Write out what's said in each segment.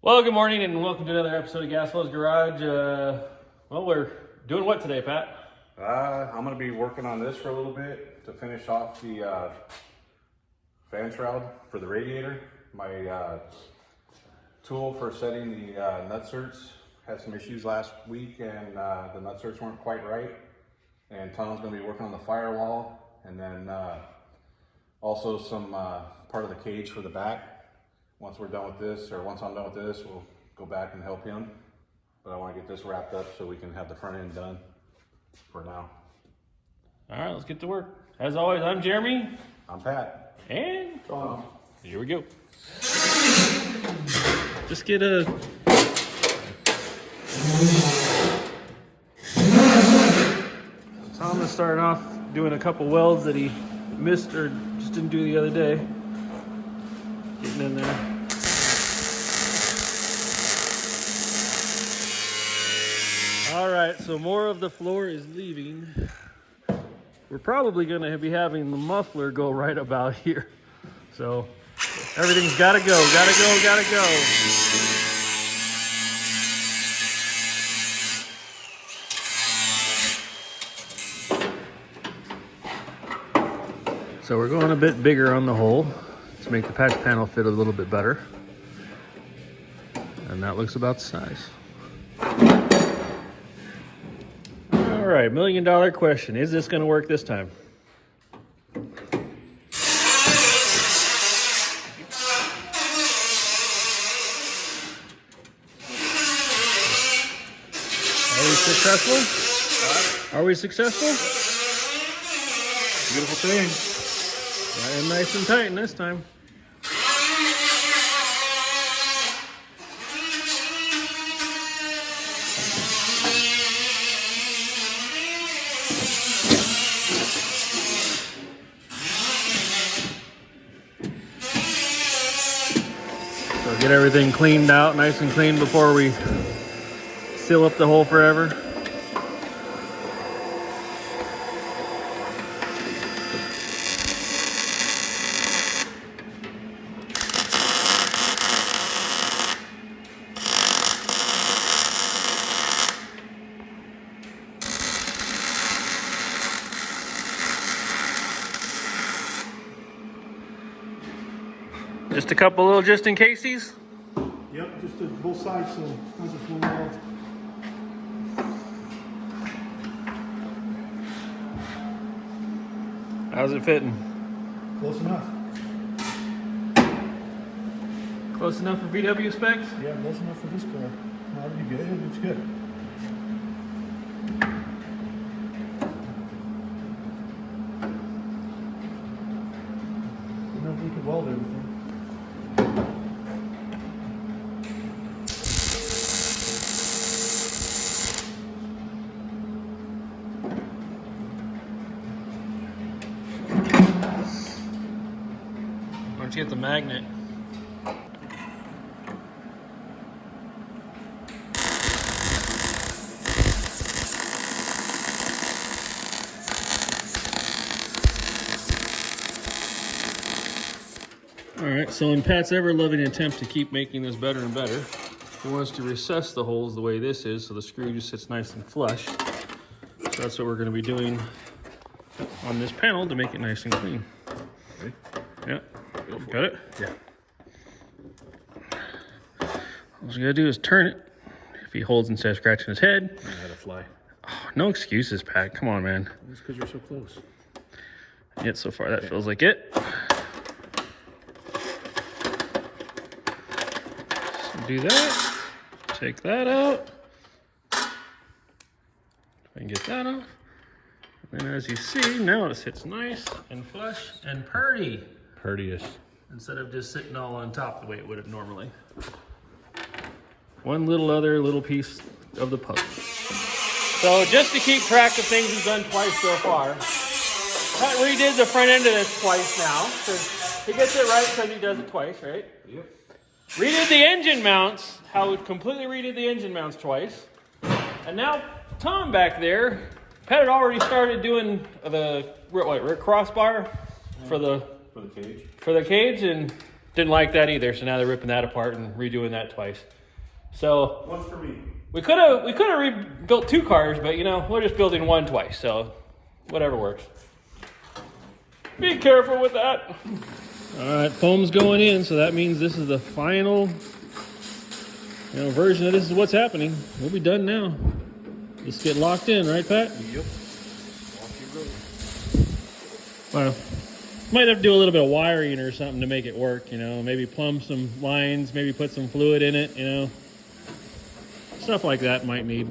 Well, good morning and welcome to another episode of Gaswell's Garage. Well, we're doing what today, Pat? I'm going to be working on this for a little bit to finish off the fan shroud for the radiator. My tool for setting the nut certs had some issues last week and the nut certs weren't quite right. And Tom's going to be working on the firewall and then also some part of the cage for the back. Once we're done with this, or once I'm done with this, we'll go back and help him. But I want to get this wrapped up so we can have the front end done for now. All right, let's get to work. As always, I'm Jeremy. I'm Pat. And Tom. Here we go. Just get a... Tom is starting off doing a couple welds that he missed or just didn't do the other day. Getting in there. All right, so more of the floor is leaving. We're probably gonna be having the muffler go right about here. So everything's gotta go. So we're going a bit bigger on the hole to make the patch panel fit a little bit better. And that looks about the size. All right, $1 million question. Is this gonna work this time? Are we successful? Are we successful? Beautiful thing. And nice and tight this time. So get everything cleaned out, nice and clean before we seal up the hole forever. Just a couple little just in casesies. Yep, just both sides, so not just one wall. How's it fitting? Close enough. Close enough for VW specs? Yeah, close enough for this car. That'd be good. It's good. Enough we could weld everything. Why don't you get the magnet? All right, so in Pat's ever-loving attempt to keep making this better and better, he wants to recess the holes the way this is so the screw just sits nice and flush. So that's what we're going to be doing on this panel to make it nice and clean. Ready? Yeah. Got it? Yeah. All you gotta do is turn it. If he holds instead of scratching his head. I had to fly. Oh, no excuses, Pat. Come on, man. It's because you're so close. Yet so far, that feels like it. So do that. Take that out. If I can get that off. And then as you see, now it sits nice and flush and purty. Purdiest. Instead of just sitting all on top the way it would have normally. One little piece of the puzzle. So just to keep track of things we've done twice so far, Pat redid the front end of this twice now. So he gets it right because he does it twice, right? Yep. Redid the engine mounts, how we completely redid the engine mounts twice. And now Tom back there, Pat had already started doing the crossbar for the For the cage. for the cage, and Didn't like that either, so now they're ripping that apart and redoing that twice. So One's for me. we could have rebuilt 2 cars, but you know, we're just building one twice, so whatever works. Be careful with that. All right, foam's going in, so that means this is the final, version of this is what's happening. We'll be done now. Just get locked in, right, Pat? Yep. Well, might have to do a little bit of wiring or something to make it work, maybe plumb some lines, maybe put some fluid in it, Stuff like that might need.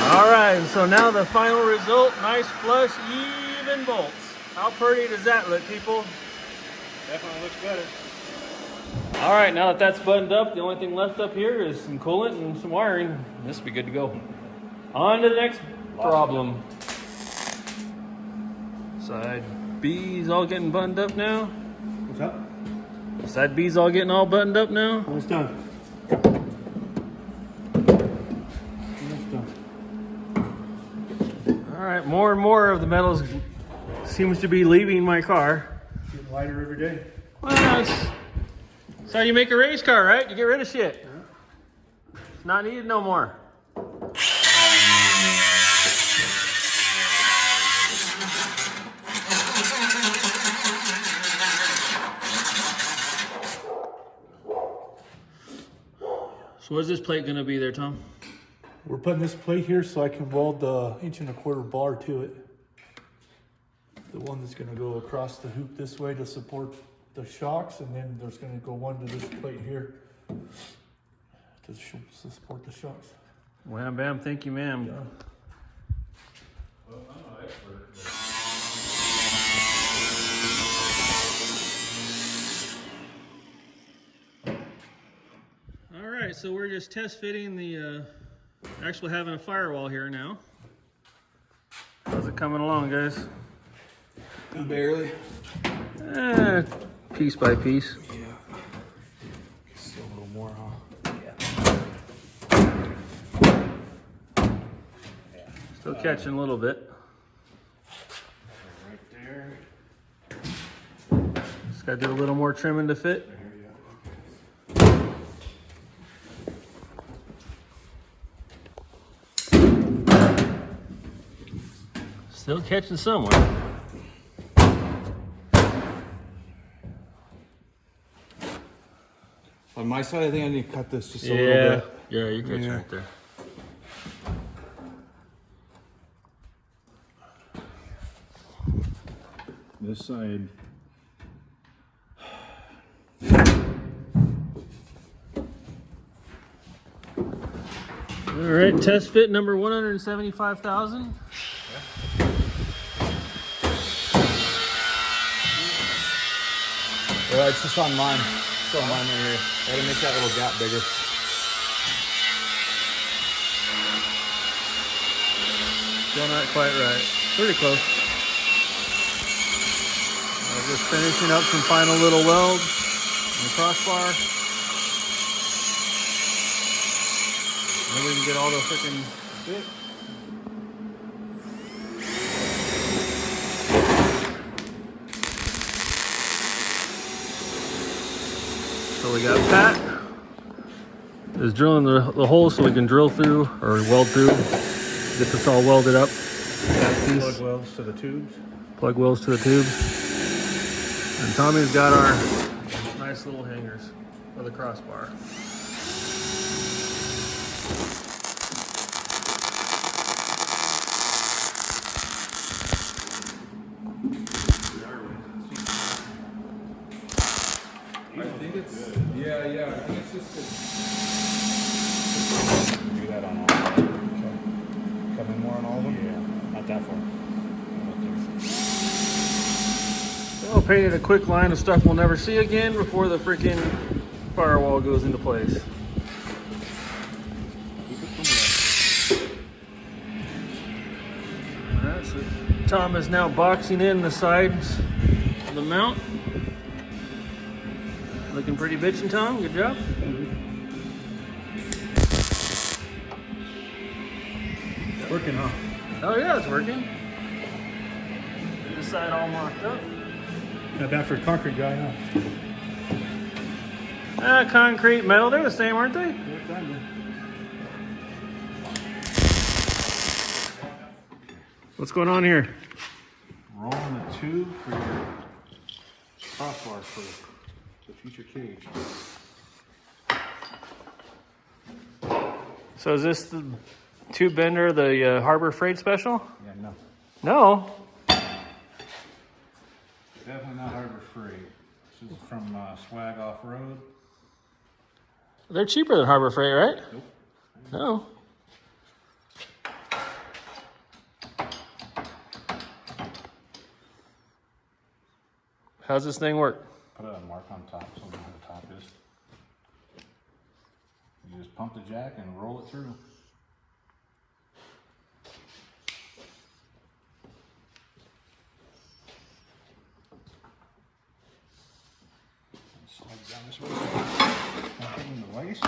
All right, so now the final result, nice flush, even bolts. How pretty does that look, people? Definitely looks better. All right, now that that's buttoned up, the only thing left up here is some coolant and some wiring. This will be good to go. On to the next problem. Side B's all getting buttoned up now. What's up? Side B's all getting all buttoned up now. Almost done. Almost done. All right, more and more of the metals seems to be leaving my car. Getting lighter every day. Well, that's how you make a race car, right? You get rid of shit. It's not needed no more. So what's this plate gonna be there, Tom? We're putting this plate here so I can weld the 1.25" bar to it. The one that's gonna go across the hoop this way to support the shocks, and then there's gonna go one to this plate here to support the shocks. Wham bam, thank you, ma'am. Yeah. All right, so we're just test fitting the, actually having a firewall here now. How's it coming along, guys? Barely. Piece by piece. Yeah. Still a little more, huh? Yeah. Still catching a little bit. Right there. Just gotta do a little more trimming to fit. Still catching somewhere. On my side, I think I need to cut this just a little bit. Yeah, you're catching Yeah. right there. This side. All right, test fit number 175,000. Yeah, it's just on mine. It's on mine right here. I gotta make that little gap bigger. Still not quite right. Pretty close. Just finishing up some final little welds on the crossbar. Then we can get all the freaking bit. So we got Pat is drilling the hole so we can drill through or weld through. Get this all welded up. Plug welds to the tubes. Plug welds to the tubes. And Tommy's got our nice little hangers for the crossbar. I think it's yeah. I think it's just do that on all of them. Okay. Come in more on all of them? Yeah, not that far. So painted a quick line of stuff we'll never see again before the freaking firewall goes into place. Alright, so Tom is now boxing in the sides of the mount. Looking pretty bitchin', Tom. Good job. It's working, huh? Oh yeah, it's working. side all mocked up. Not bad for a concrete guy, huh? Concrete, metal, they're the same, aren't they? Yeah, kinda. What's going on here? Rolling the tube for your crossbar for the future cage. So is this the tube bender, the Harbor Freight Special? Yeah, no. No. Definitely not Harbor Freight. This is from Swag Off-Road. They're cheaper than Harbor Freight, right? Nope. No. How's this thing work? Put a mark on top so we know where the top is. You just pump the jack and roll it through. Slide it down this way. Pump it in the waist.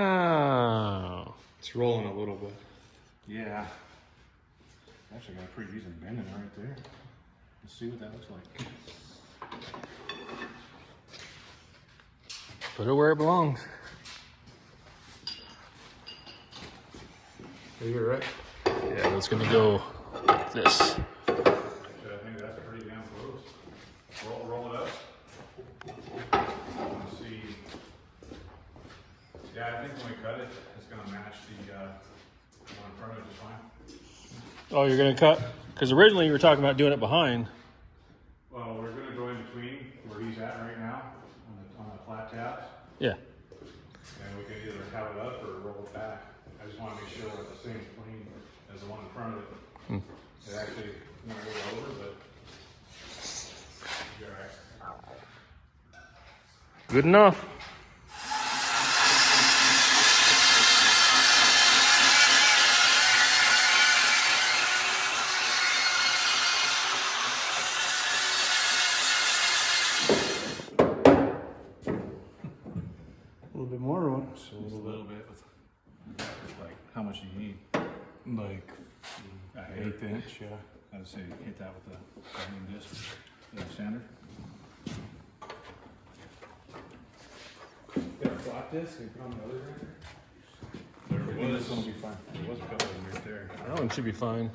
Wow. It's rolling a little bit. Yeah. Actually got a pretty decent bend in it right there. Let's see what that looks like. Put it where it belongs. Are you right? Yeah, that's gonna go like this. I think that's pretty damn close. Roll it up. Let's see. Yeah, I think when we cut it, it's gonna match the one in front of it just fine. Oh, you're gonna cut? Because originally you were talking about doing it behind. Well, we're gonna go in between where he's at right now on the flat tabs, Yeah. and we can either have it up or roll it back. I just want to make sure we're at the same plane as the one in front of it. It actually went a little over, but you're all right. Good enough. A little bit more on. So a little bit with like how much you need. Like An 1/8 inch, yeah. I would say hit that with the grinding disc, the sander. Got a flat disc and put on the other grinder? There was. This one will be fine. There was a couple of them right there. That one should be fine.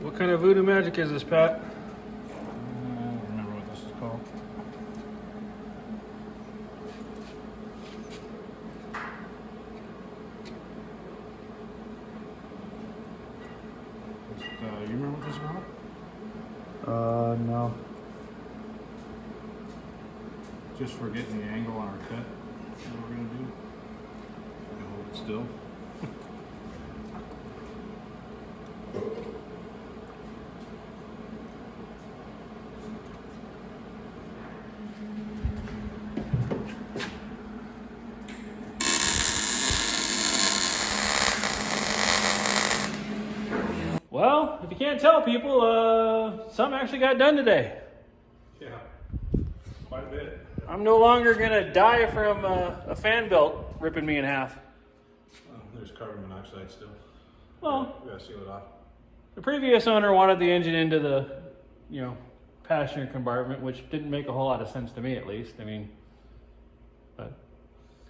What kind of voodoo magic is this, Pat? I don't remember what this is called. You remember what this is called? No. Just for getting the angle on our cut. That's what we're gonna do. We're gonna hold it still. Well, if you can't tell people, something actually got done today. Yeah, quite a bit. I'm no longer gonna die from a fan belt ripping me in half. There's carbon monoxide still. Well, We gotta seal it off. the previous owner wanted the engine into the, passenger compartment, which didn't make a whole lot of sense to me, at least. I mean, but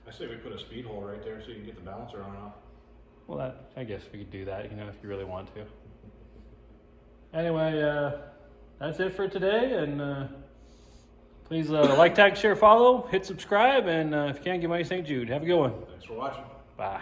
I say we put a speed hole right there so you can get the balancer on and off. well, I guess we could do that, if you really want to. Anyway, that's it for today, and please like, tag, share, follow, hit subscribe, and if you can, give money to St. Jude. Have a good one. Thanks for watching. Bye.